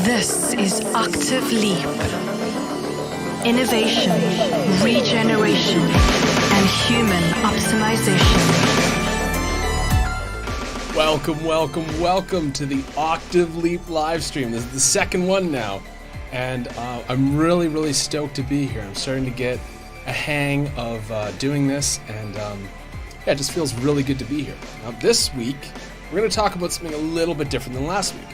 This is Octave Leap. Innovation, regeneration, and human optimization. Welcome to the Octave Leap Livestream. This is the second one now, and I'm really stoked to be here. I'm starting to get a hang of doing this, and it just feels really good to be here. Now this week, we're going to talk about something a little bit different than last week.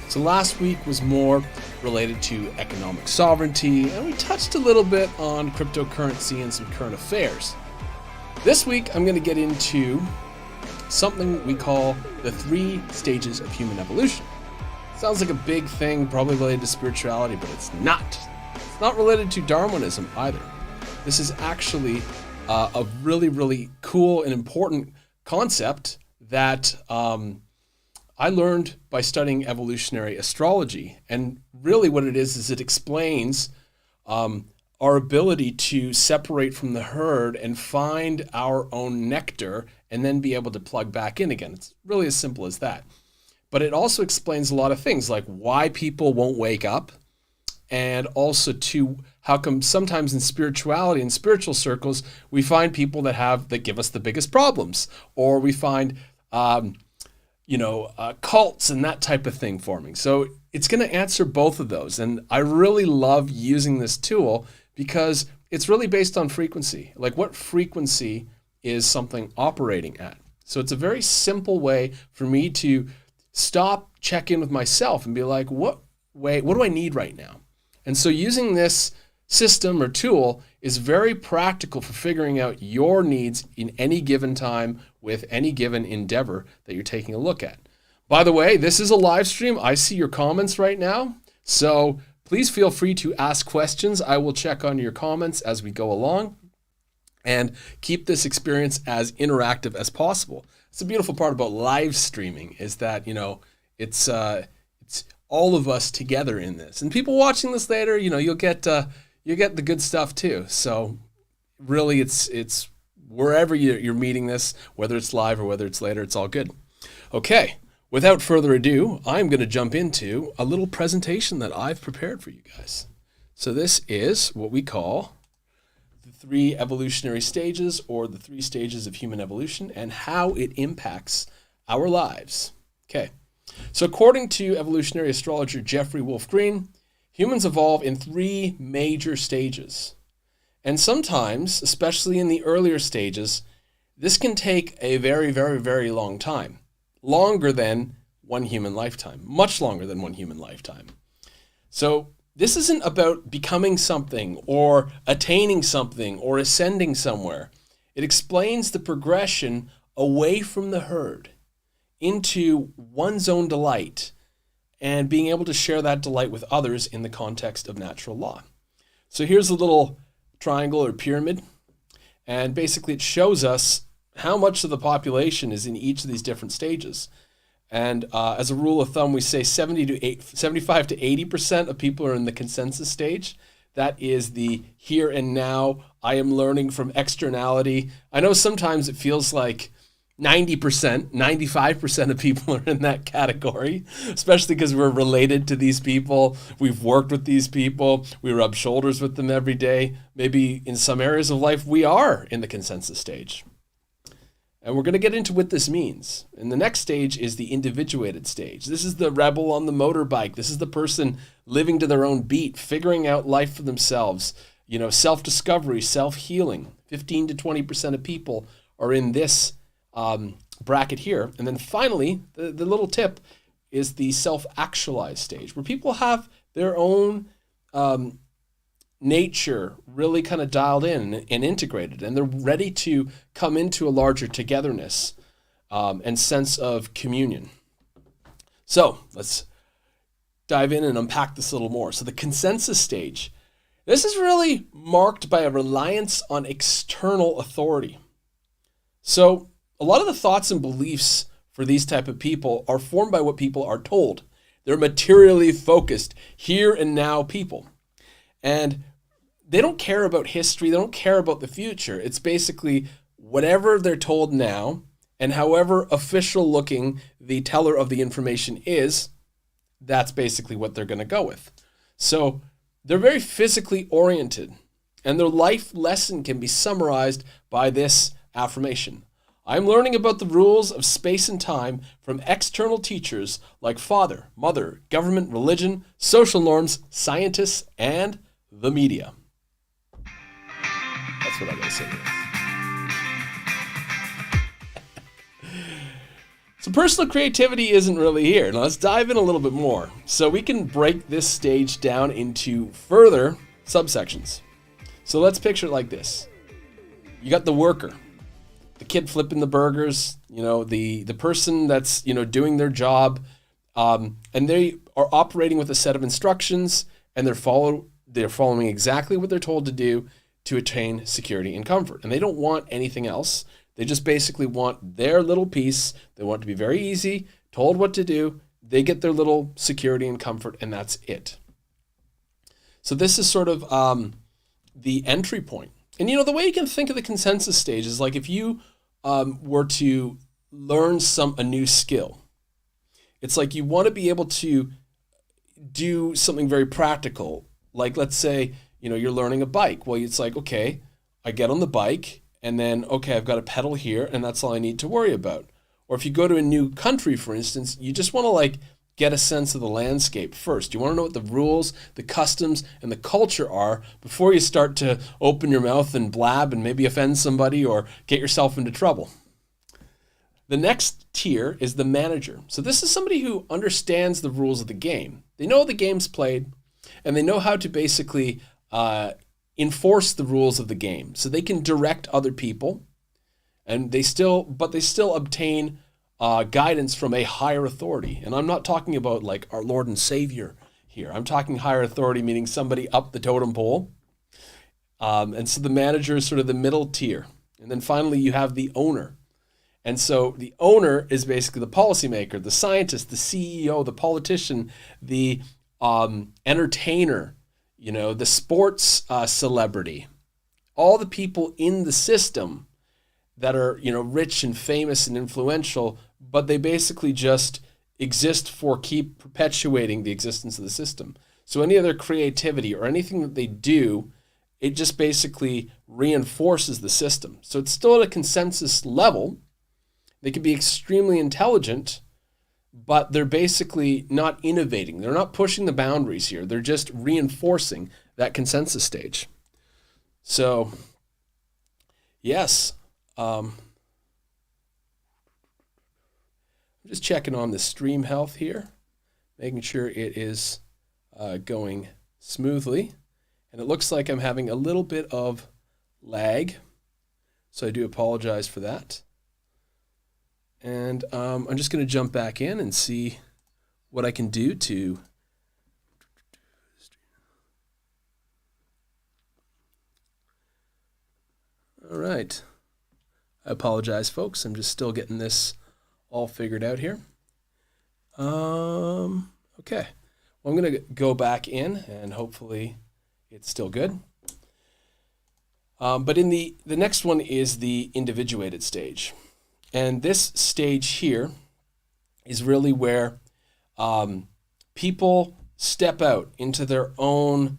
So last week was more related to economic sovereignty, and we touched a little bit on cryptocurrency and some current affairs. This week, I'm going to get into something we call the 3 stages of human evolution. Sounds like a big thing, probably related to spirituality, but it's not. It's not related to Darwinism either. This is actually a really cool and important concept that I learned by studying evolutionary astrology. And really what it is it explains our ability to separate from the herd and find our own nectar and then be able to plug back in again. It's really as simple as that. But it also explains a lot of things like why people won't wake up, and also to how come sometimes in spirituality and spiritual circles, we find people that give us the biggest problems, or we find cults and that type of thing forming. So it's going to answer both of those. And I really love using this tool because it's really based on frequency. Like, what frequency is something operating at? So it's a very simple way for me to stop, check in with myself and be like, what do I need right now? And so using this system or tool is very practical for figuring out your needs in any given time with any given endeavor that you're taking a look at. By the way, this is a live stream. I see your comments right now. So please feel free to ask questions. I will check on your comments as we go along and keep this experience as interactive as possible. It's a beautiful part about live streaming is that, it's all of us together in this. And people watching this later, you'll get the good stuff too. So really it's wherever you're meeting this, whether it's live or whether it's later, it's all good. Okay, without further ado, I'm going to jump into a little presentation that I've prepared for you guys. So this is what we call the 3 evolutionary stages, or the 3 stages of human evolution, and how it impacts our lives. Okay, so according to evolutionary astrologer Jeffrey Wolf Green, humans evolve in 3 major stages. And sometimes, especially in the earlier stages, this can take a very long time. Longer than one human lifetime. Much longer than one human lifetime. So this isn't about becoming something or attaining something or ascending somewhere. It explains the progression away from the herd into one's own delight and being able to share that delight with others in the context of natural law. So here's a little triangle or pyramid, and basically it shows us how much of the population is in each of these different stages. And as a rule of thumb, we say 75 to 80% of people are in the consensus stage. That is the here and now. I am learning from externality. I know sometimes it feels like 90%, 95% of people are in that category, especially because we're related to these people. We've worked with these people. We rub shoulders with them every day. Maybe in some areas of life, we are in the consensus stage. And we're going to get into what this means. And the next stage is the individuated stage. This is the rebel on the motorbike. This is the person living to their own beat, figuring out life for themselves. Self-discovery, self-healing. 15 to 20% of people are in this bracket here. And then finally, the little tip is the self-actualized stage, where people have their own nature really kind of dialed in and integrated, and they're ready to come into a larger togetherness and sense of communion. So let's dive in and unpack this a little more. So the consensus stage, this is really marked by a reliance on external authority. So a lot of the thoughts and beliefs for these type of people are formed by what people are told. They're materially focused, here and now people. And they don't care about history. They don't care about the future. It's basically whatever they're told now, and however official looking the teller of the information is, that's basically what they're going to go with. So they're very physically oriented, and their life lesson can be summarized by this affirmation. I'm learning about the rules of space and time from external teachers like father, mother, government, religion, social norms, scientists, and the media. That's what I gotta say to this. So personal creativity isn't really here. Now let's dive in a little bit more. So we can break this stage down into further subsections. So let's picture it like this. You got the worker, the kid flipping the burgers, the person that's, doing their job, and they are operating with a set of instructions, and they're following exactly what they're told to do to attain security and comfort. And they don't want anything else. They just basically want their little piece. They want it to be very easy, told what to do. They get their little security and comfort, and that's it. So this is sort of the entry point. And the way you can think of the consensus stage is like if you were to learn a new skill. It's like you want to be able to do something very practical. Like let's say, you're learning a bike. Well, it's like, okay, I get on the bike and then, okay, I've got a pedal here and that's all I need to worry about. Or if you go to a new country, for instance, you just want to get a sense of the landscape first. You want to know what the rules, the customs, and the culture are before you start to open your mouth and blab and maybe offend somebody or get yourself into trouble. The next tier is the manager. So this is somebody who understands the rules of the game. They know the game's played, and they know how to basically enforce the rules of the game. So they can direct other people, and they still obtain guidance from a higher authority. And I'm not talking about like our Lord and Savior here. I'm talking higher authority, meaning somebody up the totem pole. And so the manager is sort of the middle tier. And then finally you have the owner. And so the owner is basically the policymaker, the scientist, the CEO, the politician, the entertainer, the sports celebrity, all the people in the system that are, rich and famous and influential, but they basically just exist for keep perpetuating the existence of the system. So any other creativity or anything that they do, it just basically reinforces the system. So it's still at a consensus level. They can be extremely intelligent, but they're basically not innovating. They're not pushing the boundaries here. They're just reinforcing that consensus stage. So, yes. I'm just checking on the stream health here, making sure it is going smoothly. And it looks like I'm having a little bit of lag, so I do apologize for that. And I'm just going to jump back in and see what I can do to all right. I apologize, folks. I'm just still getting this all figured out here. Okay. Well, I'm going to go back in, and hopefully it's still good. But in the next one is the individuated stage. And this stage here is really where people step out into their own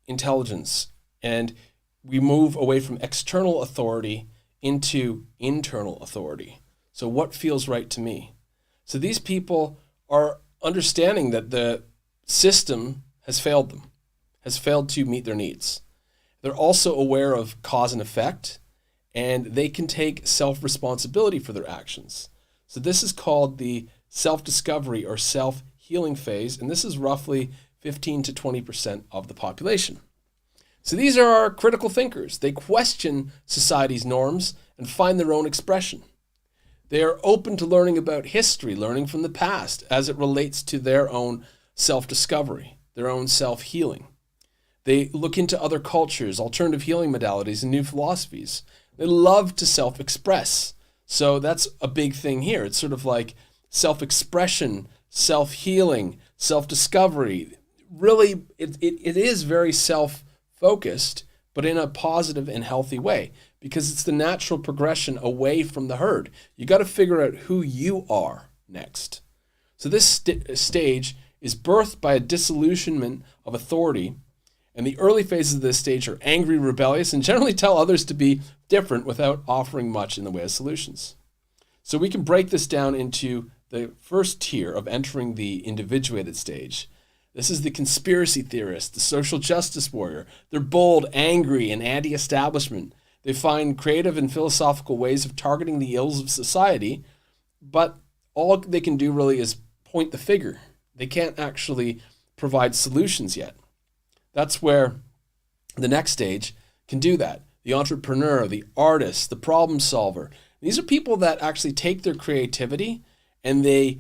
intelligence, and we move away from external authority into internal authority. So what feels right to me? So these people are understanding that the system has failed them, has failed to meet their needs. They're also aware of cause and effect, and they can take self-responsibility for their actions. So this is called the self-discovery or self-healing phase, and this is roughly 15 to 20% of the population. So these are our critical thinkers. They question society's norms and find their own expression. They are open to learning about history, learning from the past as it relates to their own self-discovery, their own self-healing. They look into other cultures, alternative healing modalities, and new philosophies. They love to self-express. So that's a big thing here. It's sort of like self-expression, self-healing, self-discovery. Really, it is very self-focused, but in a positive and healthy way, because it's the natural progression away from the herd. You got to figure out who you are next. So this stage is birthed by a disillusionment of authority. And the early phases of this stage are angry, rebellious, and generally tell others to be different without offering much in the way of solutions. So we can break this down into the first tier of entering the individuated stage. This is the conspiracy theorist, the social justice warrior. They're bold, angry, and anti-establishment. They find creative and philosophical ways of targeting the ills of society, but all they can do really is point the finger. They can't actually provide solutions yet. That's where the next stage can do that. The entrepreneur, the artist, the problem solver. These are people that actually take their creativity and they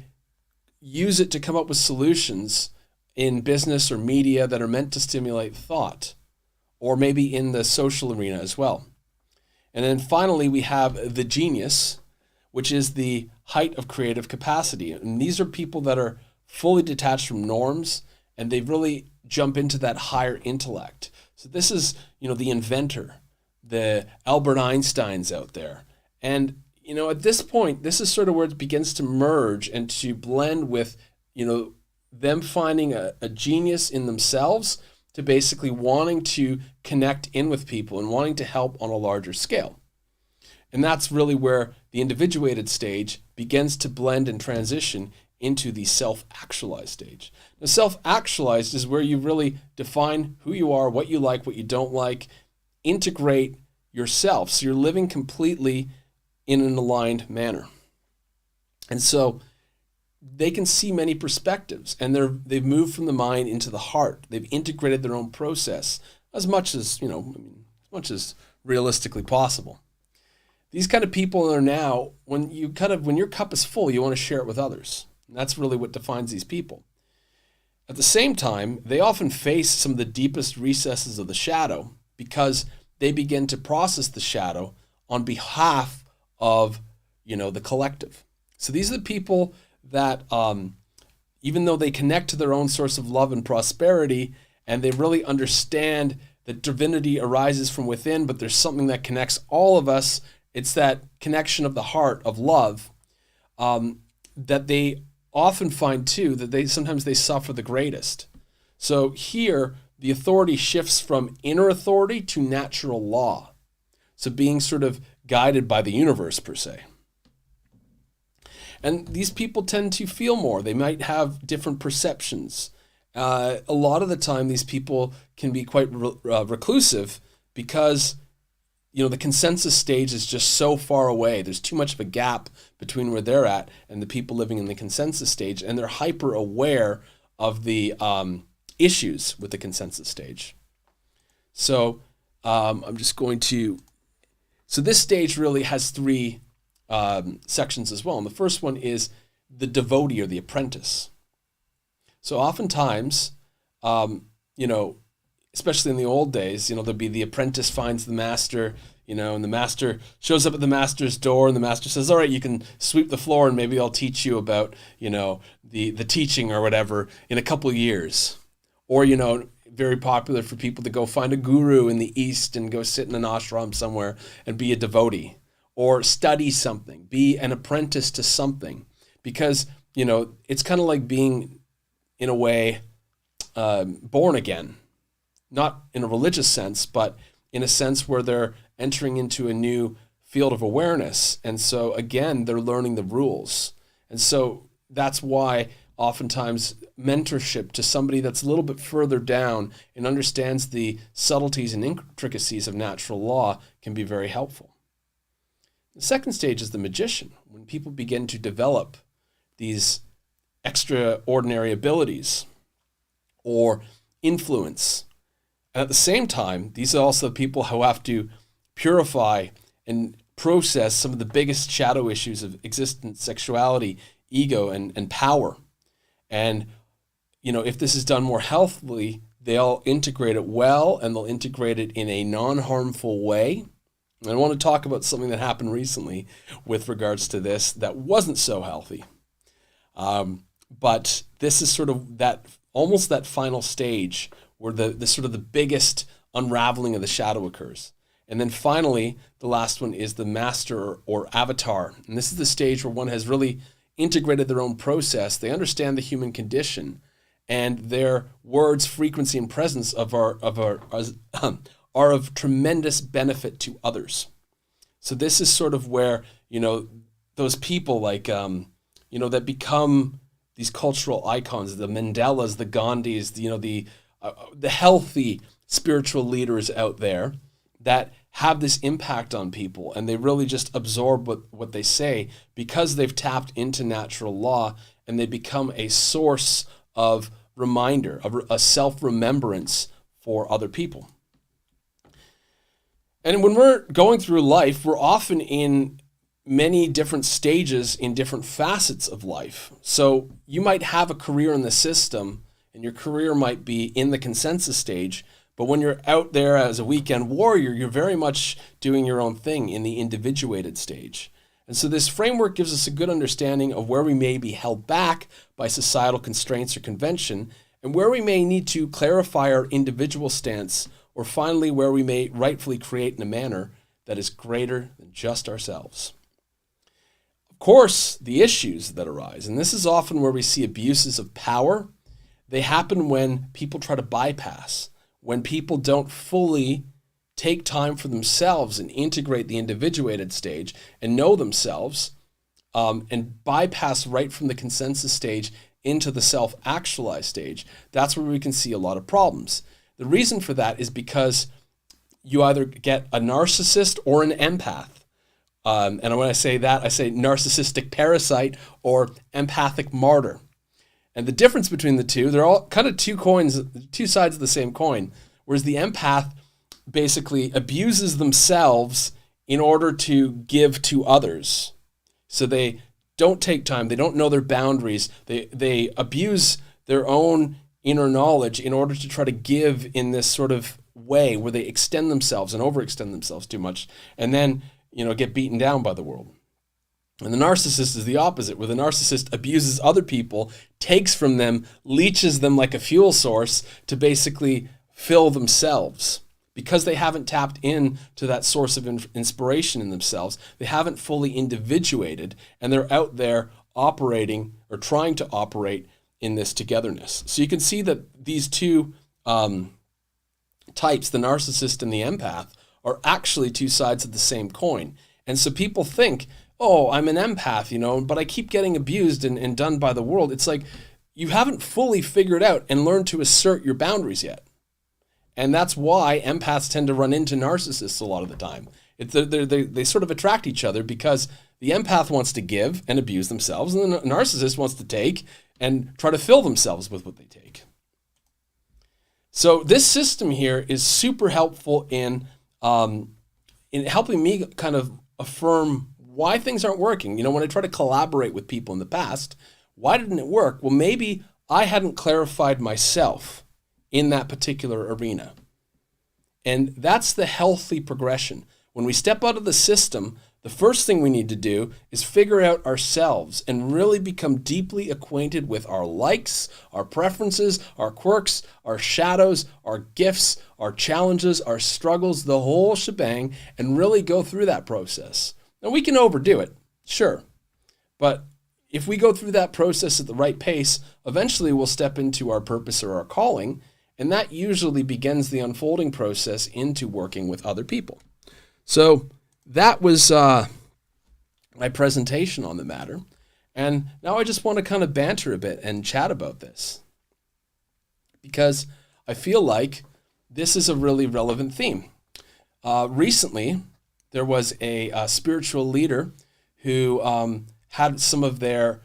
use it to come up with solutions in business or media that are meant to stimulate thought, or maybe in the social arena as well. And then finally, we have the genius, which is the height of creative capacity. And these are people that are fully detached from norms, and they really jump into that higher intellect. So this is, the inventor, the Albert Einsteins out there. And, at this point, this is sort of where it begins to merge and to blend with, them finding a genius in themselves to basically wanting to connect in with people and wanting to help on a larger scale. And that's really where the individuated stage begins to blend and transition into the self-actualized stage. The self-actualized is where you really define who you are, what you like, what you don't like, integrate yourself. So you're living completely in an aligned manner. And so they can see many perspectives, and they've moved from the mind into the heart. They've integrated their own process as much as, as much as realistically possible. These kind of people are now, when your cup is full, you want to share it with others. And that's really what defines these people. At the same time, they often face some of the deepest recesses of the shadow because they begin to process the shadow on behalf of, the collective. So these are the people that even though they connect to their own source of love and prosperity, and they really understand that divinity arises from within, but there's something that connects all of us. It's that connection of the heart, of love, that they often find too, that they sometimes suffer the greatest. So here, the authority shifts from inner authority to natural law. So being sort of guided by the universe per se. And these people tend to feel more. They might have different perceptions. A lot of the time, these people can be quite reclusive because, the consensus stage is just so far away. There's too much of a gap between where they're at and the people living in the consensus stage, and they're hyper aware of the issues with the consensus stage. So I'm just going to. So this stage really has three sections as well. And the first one is the devotee or the apprentice. So oftentimes, especially in the old days, there'll be the apprentice finds the master, and the master shows up at the master's door and the master says, all right, you can sweep the floor and maybe I'll teach you about, the teaching or whatever in a couple of years. Or, very popular for people to go find a guru in the East and go sit in an ashram somewhere and be a devotee. Or study something, be an apprentice to something. Because, it's kind of like being, in a way, born again. Not in a religious sense, but in a sense where they're entering into a new field of awareness. And so, again, they're learning the rules. And so that's why oftentimes mentorship to somebody that's a little bit further down and understands the subtleties and intricacies of natural law can be very helpful. The second stage is the magician, when people begin to develop these extraordinary abilities or influence. And at the same time, these are also people who have to purify and process some of the biggest shadow issues of existence, sexuality, ego, and power. And, if this is done more healthily, they'll integrate it well, and they'll integrate it in a non-harmful way. And I want to talk about something that happened recently with regards to this that wasn't so healthy. But this is sort of almost that final stage where the sort of the biggest unraveling of the shadow occurs. And then finally, the last one is the master or avatar. And this is the stage where one has really integrated their own process. They understand the human condition, and their words, frequency, and presence are of tremendous benefit to others. So this is sort of where, those people like, that become these cultural icons, the Mandelas, the Gandhis, the healthy spiritual leaders out there that have this impact on people, and they really just absorb what they say because they've tapped into natural law, and they become a source of reminder, of a self-remembrance for other people. And when we're going through life, we're often in many different stages in different facets of life. So you might have a career in the system, and your career might be in the consensus stage, but when you're out there as a weekend warrior, you're very much doing your own thing in the individuated stage. And so this framework gives us a good understanding of where we may be held back by societal constraints or convention, and where we may need to clarify our individual stance, or finally where we may rightfully create in a manner that is greater than just ourselves. Of course, the issues that arise, and this is often where we see abuses of power, they happen when people try to bypass, when people don't fully take time for themselves and integrate the individuated stage and know themselves, and bypass right from the consensus stage into the self-actualized stage. That's where we can see a lot of problems. The reason for that is because you either get a narcissist or an empath. And when I say that, I say narcissistic parasite or empathic martyr. And the difference between the two, they're all kind of two sides of the same coin. Whereas the empath basically abuses themselves in order to give to others. So they don't take time, they don't know their boundaries, they abuse their own inner knowledge in order to try to give in this sort of way where they extend themselves and overextend themselves too much, and then get beaten down by the world. And the narcissist is the opposite, where the narcissist abuses other people, takes from them, leeches them like a fuel source to basically fill themselves. Because they haven't tapped in to that source of inspiration in themselves, they haven't fully individuated, and they're out there operating or trying to operate in this togetherness. So you can see that these two types, the narcissist and the empath, are actually two sides of the same coin. And so people think, oh, I'm an empath, but I keep getting abused and done by the world. It's like you haven't fully figured out and learned to assert your boundaries yet. And that's why empaths tend to run into narcissists a lot of the time. They sort of attract each other because the empath wants to give and abuse themselves, and the narcissist wants to take and try to fill themselves with what they take. So this system here is super helpful in helping me kind of affirm why things aren't working. When I try to collaborate with people in the past, why didn't it work? Well, maybe I hadn't clarified myself in that particular arena. And that's the healthy progression. When we step out of the system, the first thing we need to do is figure out ourselves and really become deeply acquainted with our likes, our preferences, our quirks, our shadows, our gifts, our challenges, our struggles, the whole shebang, and really go through that process. Now, we can overdo it, sure, but if we go through that process at the right pace, eventually we'll step into our purpose or our calling, and that usually begins the unfolding process into working with other people. So that was my presentation on the matter. And now I just want to kind of banter a bit and chat about this, because I feel like this is a really relevant theme. Recently, there was a spiritual leader who had some of their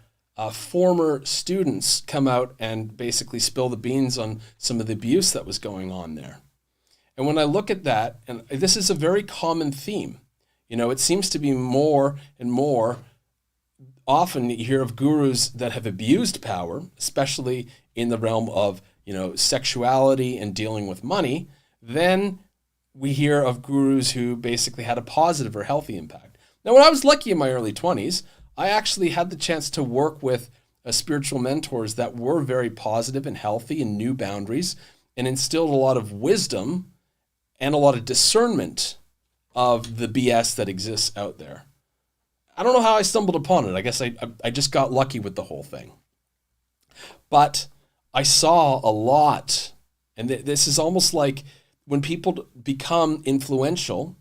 former students come out and basically spill the beans on some of the abuse that was going on there. And when I look at that, and this is a very common theme, it seems to be more and more often you hear of gurus that have abused power, especially in the realm of, sexuality and dealing with money. Then we hear of gurus who basically had a positive or healthy impact. Now, when I was lucky in my early 20s, I actually had the chance to work with spiritual mentors that were very positive and healthy and knew boundaries and instilled a lot of wisdom and a lot of discernment of the BS that exists out there. I don't know how I stumbled upon it. I guess I just got lucky with the whole thing. But I saw a lot, and this is almost like when people become influential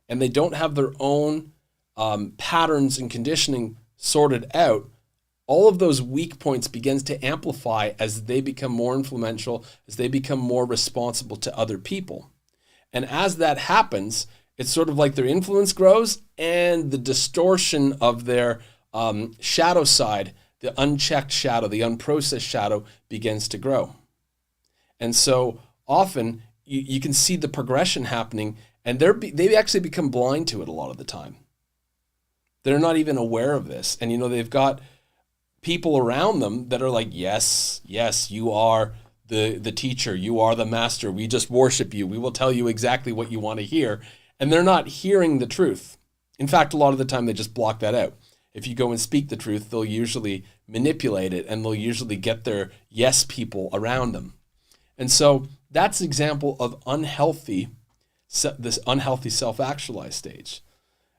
and they don't have their own patterns and conditioning sorted out, all of those weak points begins to amplify as they become more influential, as they become more responsible to other people. And as that happens, it's sort of like their influence grows and the distortion of their shadow side, the unchecked shadow, the unprocessed shadow begins to grow. And so often you can see the progression happening, and they actually become blind to it a lot of the time. They're not even aware of this. And, they've got people around them that are like, yes, you are the teacher, you are the master, we just worship you, we will tell you exactly what you want to hear. And they're not hearing the truth. In fact, a lot of the time they just block that out. If you go and speak the truth, they'll usually manipulate it, and they'll usually get their yes people around them. And so that's an example of this unhealthy self-actualized stage.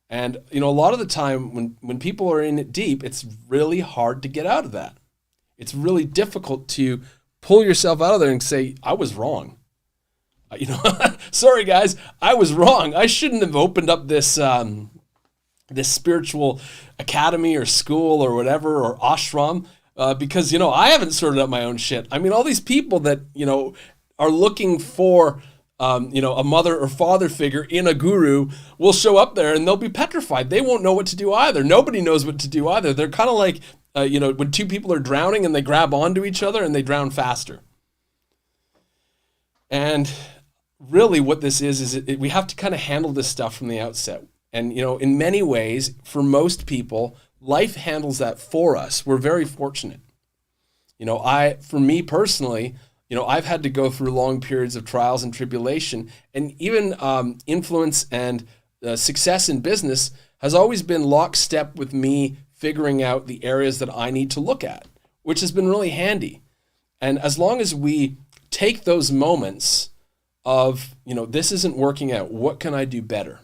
And, a lot of the time when people are in it deep, it's really hard to get out of that. It's really difficult to pull yourself out of there and say, I was wrong. Sorry guys, I was wrong. I shouldn't have opened up this spiritual academy or school or whatever, or ashram, because, I haven't sorted out my own shit. I mean, all these people that, are looking for, a mother or father figure in a guru will show up there and they'll be petrified. They won't know what to do either. Nobody knows what to do either. They're kind of like, when two people are drowning and they grab onto each other and they drown faster. And really what this is we have to kind of handle this stuff from the outset. And, in many ways, for most people, life handles that for us. We're very fortunate. For me personally, I've had to go through long periods of trials and tribulation, and even influence and success in business has always been lockstep with me figuring out the areas that I need to look at, which has been really handy. And as long as we take those moments of, this isn't working out, what can I do better?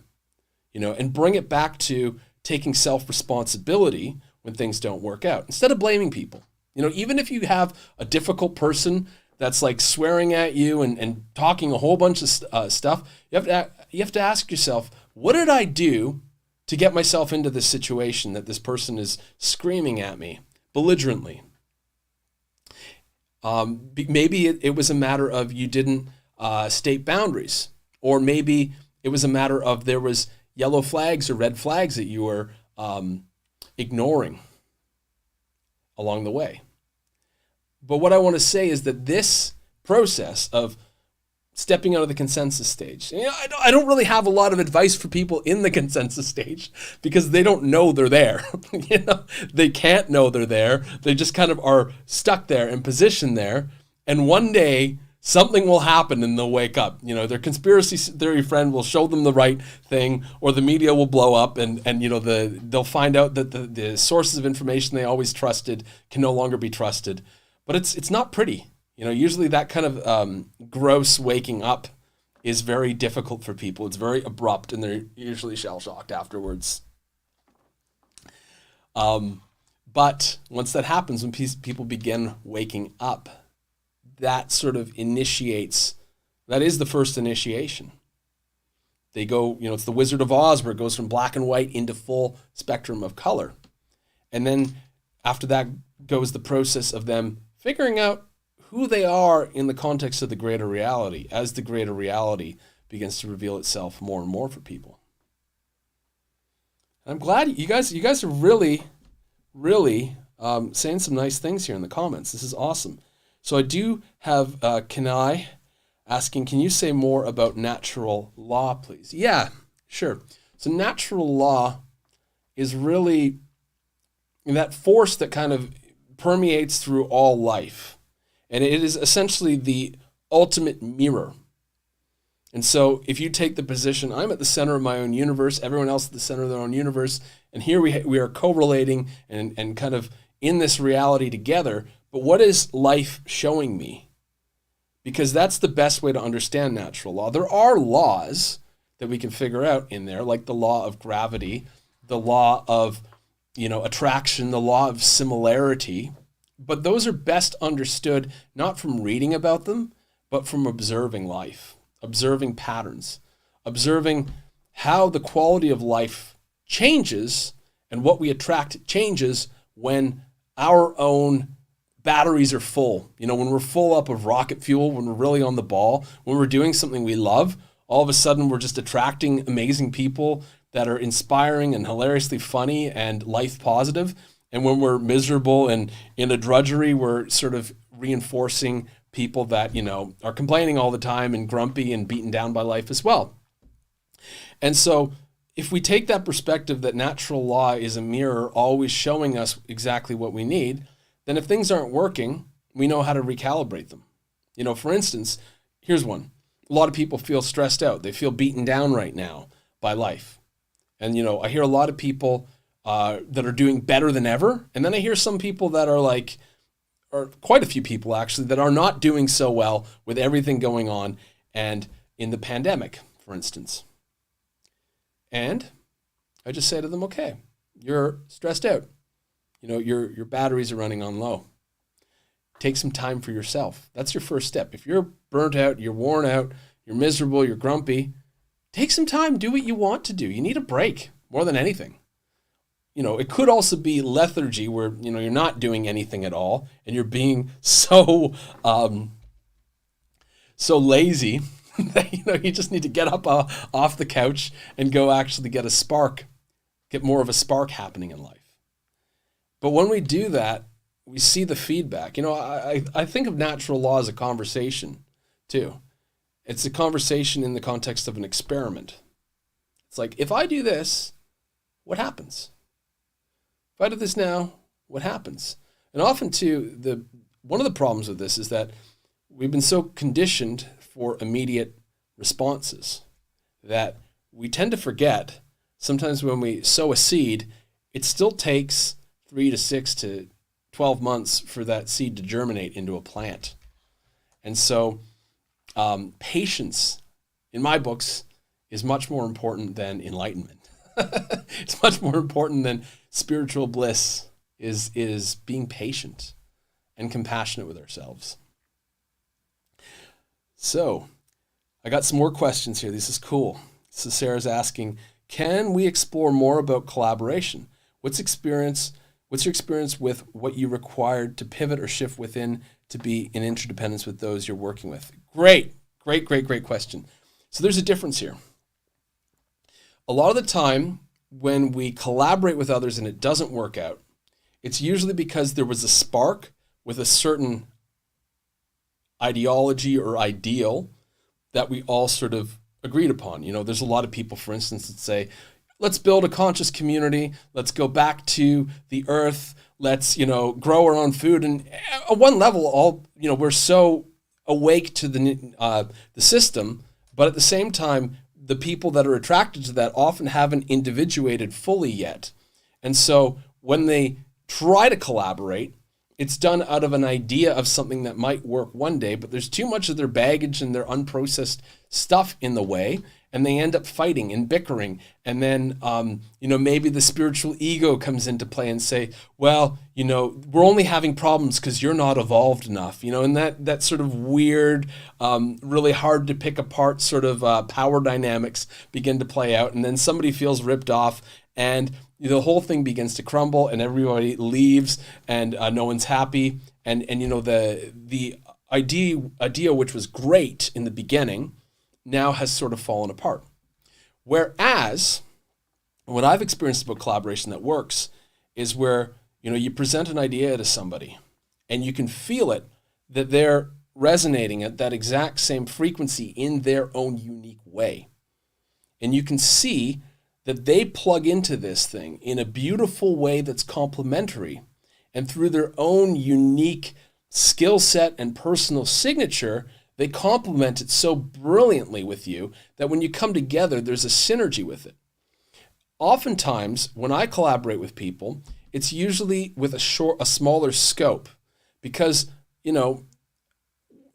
And bring it back to taking self-responsibility when things don't work out, instead of blaming people. Even if you have a difficult person that's like swearing at you and talking a whole bunch of stuff, you have to ask yourself, what did I do to get myself into this situation that this person is screaming at me belligerently? Maybe it was a matter of you didn't state boundaries, or maybe it was a matter of there was yellow flags or red flags that you were ignoring along the way. But what I want to say is that this process of stepping out of the consensus stage, I don't really have a lot of advice for people in the consensus stage, because they don't know they're there. They can't know they're there. They just kind of are stuck there and positioned there. And one day something will happen and they'll wake up. Their conspiracy theory friend will show them the right thing, or the media will blow up, and they'll find out that the sources of information they always trusted can no longer be trusted. But it's not pretty. Usually that kind of gross waking up is very difficult for people. It's very abrupt, and they're usually shell-shocked afterwards. But once that happens, when people begin waking up, that sort of initiates, that is the first initiation. They go, it's the Wizard of Oz, where it goes from black and white into full spectrum of color. And then after that goes the process of them figuring out who they are in the context of the greater reality, as the greater reality begins to reveal itself more and more for people. And I'm glad you guys are really saying some nice things here in the comments. This is awesome. So I do have Kenai asking, can you say more about natural law, please? Yeah, sure. So natural law is really that force that kind of permeates through all life. And it is essentially the ultimate mirror. And so if you take the position, I'm at the center of my own universe, everyone else at the center of their own universe, and here we are correlating and kind of in this reality together. But what is life showing me? Because that's the best way to understand natural law. There are laws that we can figure out in there, like the law of gravity, the law of attraction, the law of similarity, But those are best understood not from reading about them, but from observing life, observing patterns, observing how the quality of life changes and what we attract changes when our own batteries are full. You know, when we're full up of rocket fuel, when we're really on the ball, when we're doing something we love, all of a sudden we're just attracting amazing people that are inspiring and hilariously funny and life positive. And when we're miserable and in a drudgery, we're sort of reinforcing people that, you know, are complaining all the time and grumpy and beaten down by life as well. And so if we take that perspective that natural law is a mirror always showing us exactly what we need, then if things aren't working, we know how to recalibrate them. You know, for instance, here's one. A lot of people feel stressed out. They feel beaten down right now by life. And, you know, I hear a lot of people that are doing better than ever. And then I hear some people that are like, or quite a few people actually, that are not doing so well with everything going on and in the pandemic, for instance. And I just say to them, okay, you're stressed out. You know, your batteries are running on low. Take some time for yourself. That's your first step. If you're burnt out, you're worn out, you're miserable, you're grumpy, take some time, do what you want to do. You need a break more than anything. You know, it could also be lethargy where, you know, you're not doing anything at all and you're being so lazy that, you know, you just need to get up off the couch and go actually get more of a spark happening in life. But when we do that, we see the feedback. You know, I think of natural law as a conversation too. It's a conversation in the context of an experiment. It's like, if I do this, what happens? If I do this now, what happens? And often too, one of the problems with this is that we've been so conditioned for immediate responses that we tend to forget sometimes when we sow a seed, it still takes 3 to 6 to 12 months for that seed to germinate into a plant. And so patience, in my books, is much more important than enlightenment. It's much more important than spiritual bliss is being patient and compassionate with ourselves. So I got some more questions here. This is cool. So Sarah's asking, can we explore more about collaboration? What's your experience with what you required to pivot or shift within to be in interdependence with those you're working with? Great question. So there's a difference here. A lot of the time when we collaborate with others and it doesn't work out, it's usually because there was a spark with a certain ideology or ideal that we all sort of agreed upon. You know, there's a lot of people, for instance, that say, let's build a conscious community. Let's go back to the earth. Let's, you know, grow our own food. And at one level, we're so awake to the system, but at the same time, the people that are attracted to that often haven't individuated fully yet. And so when they try to collaborate, it's done out of an idea of something that might work one day, but there's too much of their baggage and their unprocessed stuff in the way, and they end up fighting and bickering. And then, maybe the spiritual ego comes into play and say, well, you know, we're only having problems because you're not evolved enough, you know, and that sort of weird, really hard to pick apart sort of power dynamics begin to play out. And then somebody feels ripped off and the whole thing begins to crumble and everybody leaves and no one's happy. And you know, the idea which was great in the beginning now has sort of fallen apart. Whereas what I've experienced about collaboration that works is where, you know, you present an idea to somebody and you can feel it that they're resonating at that exact same frequency in their own unique way. And you can see that they plug into this thing in a beautiful way that's complementary, and through their own unique skill set and personal signature, they complement it so brilliantly with you that when you come together, there's a synergy with it. Oftentimes, when I collaborate with people, it's usually with a smaller scope because, you know,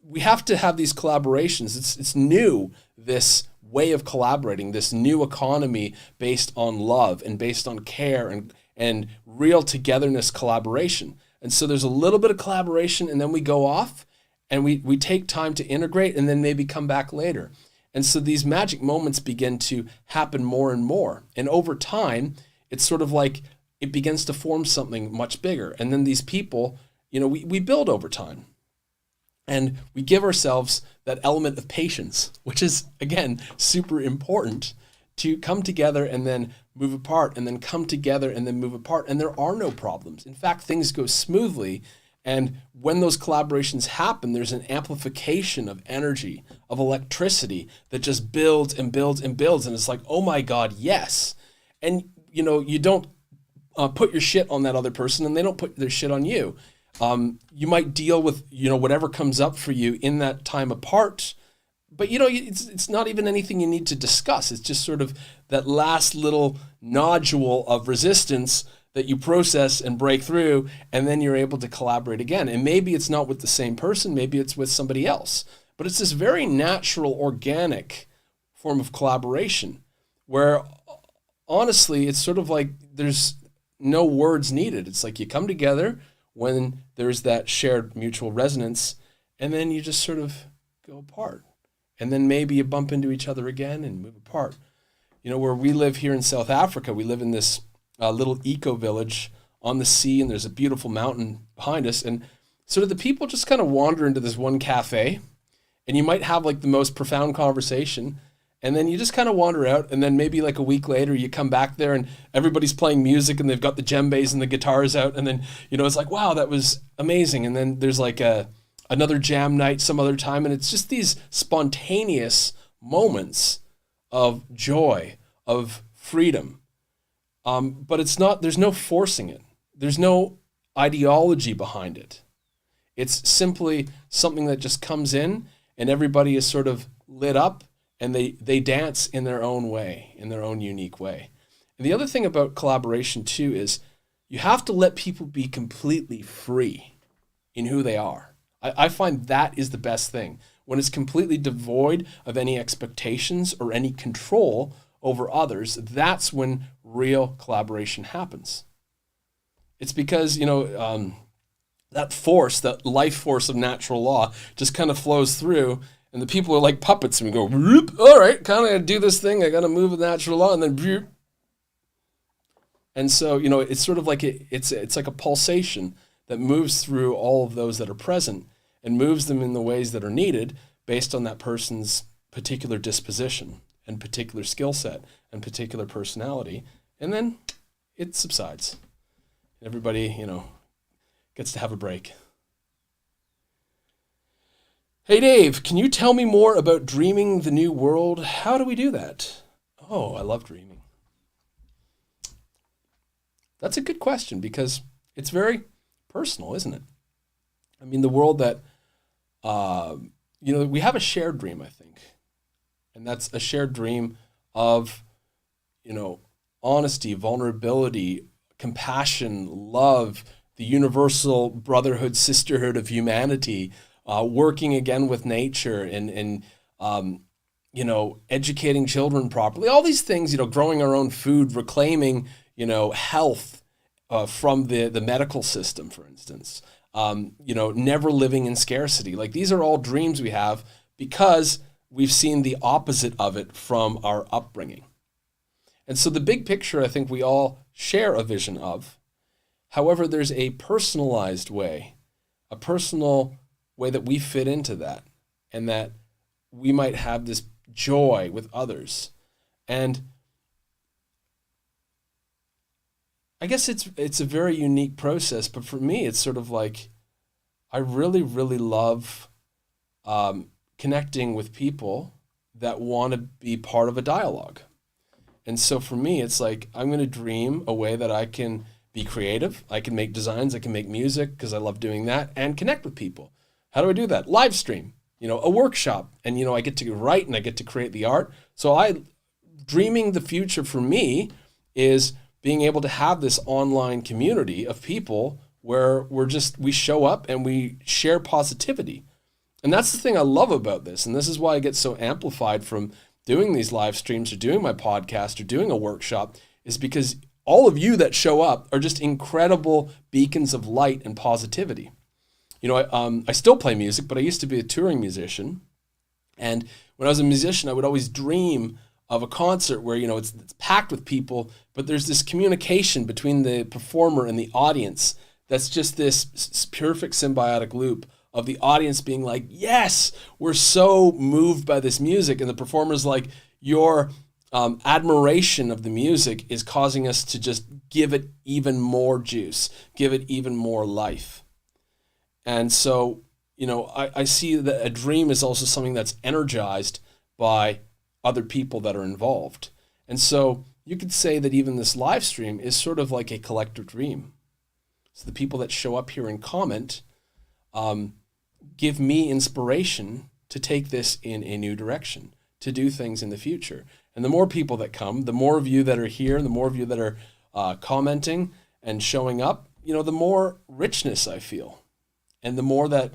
we have to have these collaborations. It's new, this way of collaborating, this new economy based on love and based on care and real togetherness collaboration. And so there's a little bit of collaboration, and then we go off and we take time to integrate and then maybe come back later. And so these magic moments begin to happen more and more. And over time, it's sort of like it begins to form something much bigger. And then these people, we build over time. And we give ourselves that element of patience, which is, again, super important, to come together and then move apart, and then come together and then move apart. And there are no problems. In fact, things go smoothly. And when those collaborations happen, there's an amplification of energy, of electricity that just builds and builds and builds. And it's like, oh my God, yes. And, you don't put your shit on that other person, and they don't put their shit on you. You might deal with, whatever comes up for you in that time apart. But, it's not even anything you need to discuss. It's just sort of that last little nodule of resistance that you process and break through, and then you're able to collaborate again. And maybe it's not with the same person, maybe it's with somebody else. But it's this very natural, organic form of collaboration where, honestly, it's sort of like there's no words needed. It's like you come together when there's that shared mutual resonance, and then you just sort of go apart. And then maybe you bump into each other again and move apart. Where we live here in South Africa, we live in this little eco-village on the sea, and there's a beautiful mountain behind us. And sort of the people just kind of wander into this one cafe, and you might have like the most profound conversation, and then you just kind of wander out, and then maybe like a week later you come back there and everybody's playing music and they've got the djembes and the guitars out, and then, it's like, wow, that was amazing. And then there's like another jam night some other time, and it's just these spontaneous moments of joy, of freedom. But there's no forcing it. There's no ideology behind it. It's simply something that just comes in, and everybody is sort of lit up, and they dance in their own way, in their own unique way. And the other thing about collaboration too is you have to let people be completely free in who they are. I find that is the best thing. When it's completely devoid of any expectations or any control over others, that's when real collaboration happens. It's because, that force, that life force of natural law just kind of flows through, and the people are like puppets, and we go, whoop, all right, kind of do this thing, I got to move with natural law, and then whoop. And so, it's sort of like it's like a pulsation that moves through all of those that are present and moves them in the ways that are needed based on that person's particular disposition and particular skill set and particular personality. And then it subsides. Everybody, gets to have a break. Hey Dave, can you tell me more about dreaming the new world? How do we do that? Oh, I love dreaming. That's a good question because it's very personal, isn't it? I mean, the world that, we have a shared dream, I think. And that's a shared dream of, honesty, vulnerability, compassion, love, the universal brotherhood, sisterhood of humanity, working again with nature and educating children properly. All these things, growing our own food, reclaiming, health from the medical system, for instance. Never living in scarcity. Like these are all dreams we have because we've seen the opposite of it from our upbringing. And so the big picture, I think we all share a vision of. However, there's a personalized way, a personal way that we fit into that, and that we might have this joy with others. And I guess it's a very unique process, but for me, it's sort of like I really, really love connecting with people that want to be part of a dialogue. And so for me, it's like I'm going to dream a way that I can be creative. I can make designs. I can make music because I love doing that and connect with people. How do I do that? Livestream, a workshop. And, I get to write and I get to create the art. So dreaming the future for me is being able to have this online community of people where we show up and we share positivity. And that's the thing I love about this. And this is why I get so amplified from doing these live streams or doing my podcast or doing a workshop, is because all of you that show up are just incredible beacons of light and positivity. You know, I still play music, but I used to be a touring musician. And when I was a musician, I would always dream of a concert where, you know, it's packed with people, but there's this communication between the performer and the audience that's just this perfect symbiotic loop of the audience being like, yes, we're so moved by this music. And the performer's like, your admiration of the music is causing us to just give it even more juice, give it even more life. And so, you know, I see that a dream is also something that's energized by other people that are involved. And so you could say that even this live stream is sort of like a collective dream. So the people that show up here and comment give me inspiration to take this in a new direction, to do things in the future. And the more people that come, the more of you that are here, and the more of you that are commenting and showing up, you know, the more richness I feel, and the more that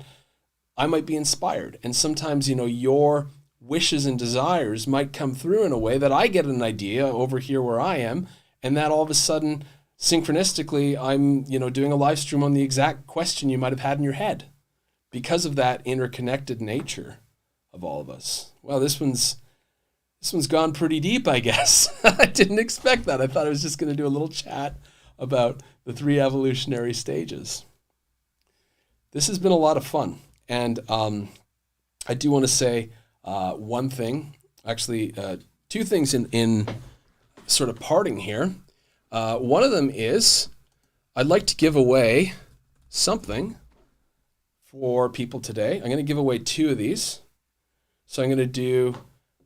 I might be inspired. And sometimes, you know, your wishes and desires might come through in a way that I get an idea over here where I am, and that all of a sudden, synchronistically, I'm, you know, doing a live stream on the exact question you might have had in your head because of that interconnected nature of all of us. Well, this one's gone pretty deep, I guess. I didn't expect that. I thought I was just going to do a little chat about the 3 evolutionary stages. This has been a lot of fun. And I do want to say one thing, actually 2 things in sort of parting here. One of them is I'd like to give away something for people today. I'm going to give away 2 of these. So I'm going to do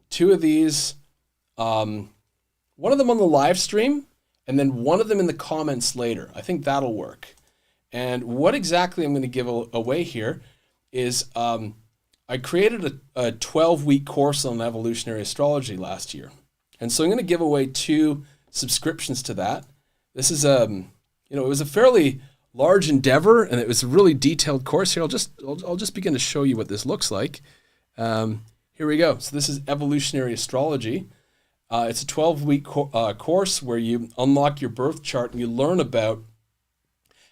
2 of these, one of them on the live stream, and then one of them in the comments later. I think that'll work. And what exactly I'm going to give away here is I created a 12-week course on evolutionary astrology last year. And so I'm going to give away 2 subscriptions to that. This is, you know, it was a fairly large endeavor, and it was a really detailed course. Here, I'll just begin to show you what this looks like. Here we go. So this is Evolutionary Astrology. It's a 12-week course where you unlock your birth chart and you learn about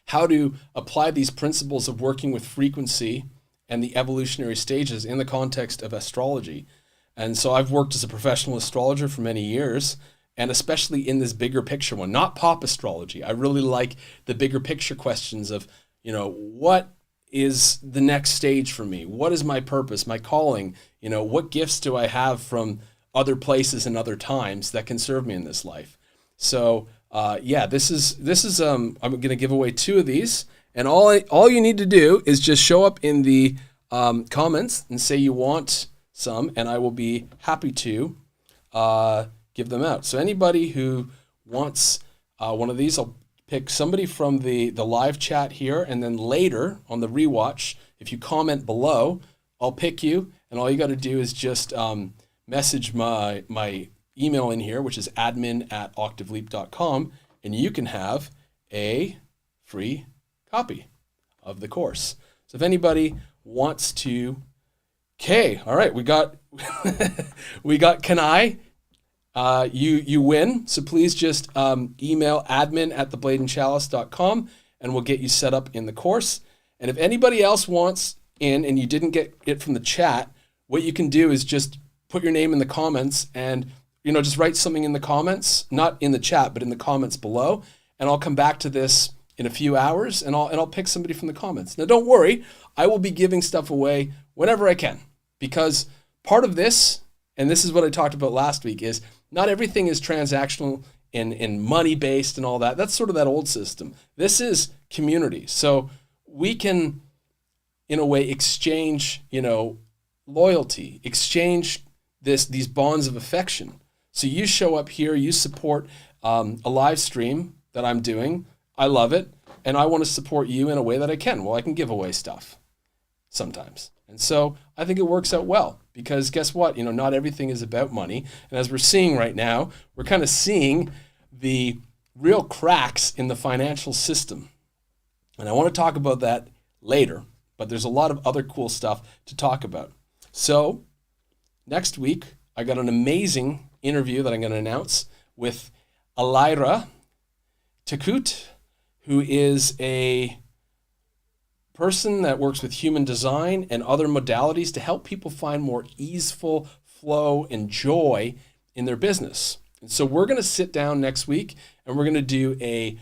how to apply these principles of working with frequency and the evolutionary stages in the context of astrology. And so I've worked as a professional astrologer for many years, and especially in this bigger picture one, not pop astrology. I really like the bigger picture questions of, you know, what is the next stage for me? What is my purpose, my calling? You know, what gifts do I have from other places and other times that can serve me in this life? So yeah, this is I'm going to give away 2 of these, and all you need to do is just show up in the comments and say you want some, and I will be happy to give them out. So anybody who wants one of these, I'll pick somebody from the live chat here, and then later on the rewatch, if you comment below, I'll pick you, and all you got to do is just message my email in here, which is admin@octaveleap.com, and you can have a free copy of the course. So if anybody wants to, okay, all right, we got Kanai. You win. So please just email admin@thebladeandchalice.com, and we'll get you set up in the course. And if anybody else wants in and you didn't get it from the chat, what you can do is just put your name in the comments, and you know, just write something in the comments, not in the chat, but in the comments below, and I'll come back to this in a few hours, and I'll pick somebody from the comments. Now, don't worry, I will be giving stuff away whenever I can, because part of this, and this is what I talked about last week, is not everything is transactional and money-based and all that. That's sort of that old system. This is community. So we can, in a way, exchange, you know, loyalty, exchange these bonds of affection. So you show up here, you support a live stream that I'm doing. I love it, and I want to support you in a way that I can. Well, I can give away stuff sometimes. And so I think it works out well, because guess what? You know, not everything is about money. And as we're seeing right now, we're kind of seeing the real cracks in the financial system. And I want to talk about that later, but there's a lot of other cool stuff to talk about. So next week, I got an amazing interview that I'm going to announce with Alira. Takut, who is a person that works with human design and other modalities to help people find more easeful flow and joy in their business. And so we're going to sit down next week and we're going to do a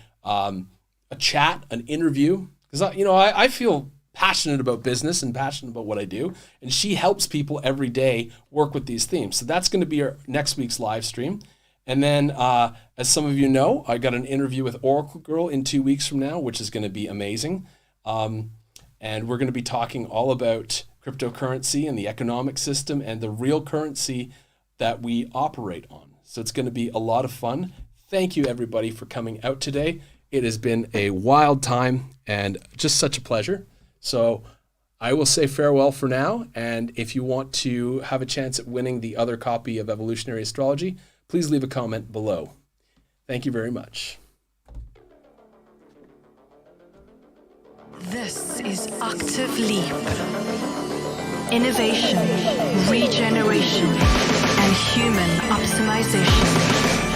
chat, an interview, because I feel passionate about business and passionate about what I do, and she helps people every day work with these themes. So that's going to be our next week's live stream. And then, as some of you know, I got an interview with Oracle Girl in 2 weeks from now, which is going to be amazing. And we're going to be talking all about cryptocurrency and the economic system and the real currency that we operate on. So it's going to be a lot of fun. Thank you, everybody, for coming out today. It has been a wild time and just such a pleasure. So I will say farewell for now. And if you want to have a chance at winning the other copy of Evolutionary Astrology, please leave a comment below. Thank you very much. This is Octave Leap. Innovation, regeneration, and human optimization.